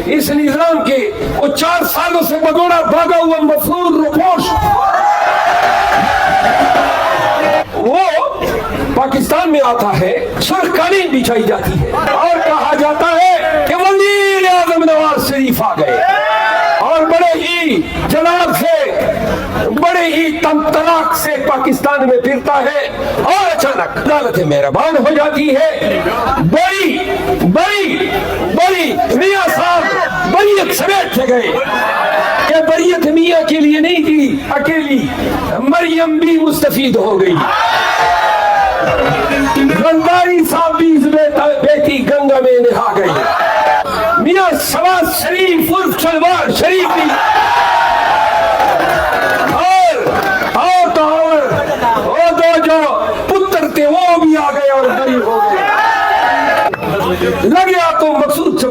اس نظام کے وہ 4 سالوں سے بگوڑا بھاگا ہوا مفرور روپوش وہ پاکستان میں آتا ہے، سرخ قالین بچھائی جاتی ہے اور کہا جاتا ہے کہ وزیر اعظم نواز شریف آ گئے، اور بڑے ہی جلال سے، بڑے ہی طلاق سے پاکستان میں پھرتا ہے، اور اچانک عدالت مہربان ہو جاتی ہے، بڑی بڑی بڑی میاں صاحب بریت سمیٹ کے گئے کہ بریت میاں کے لیے نہیں تھی، اکیلی مریم بھی مستفید ہو گئی، غنداری صاحب بھی بیٹی گنگا میں نہا گئی، میاں شہباز شریف عرف شلوار شریف بھی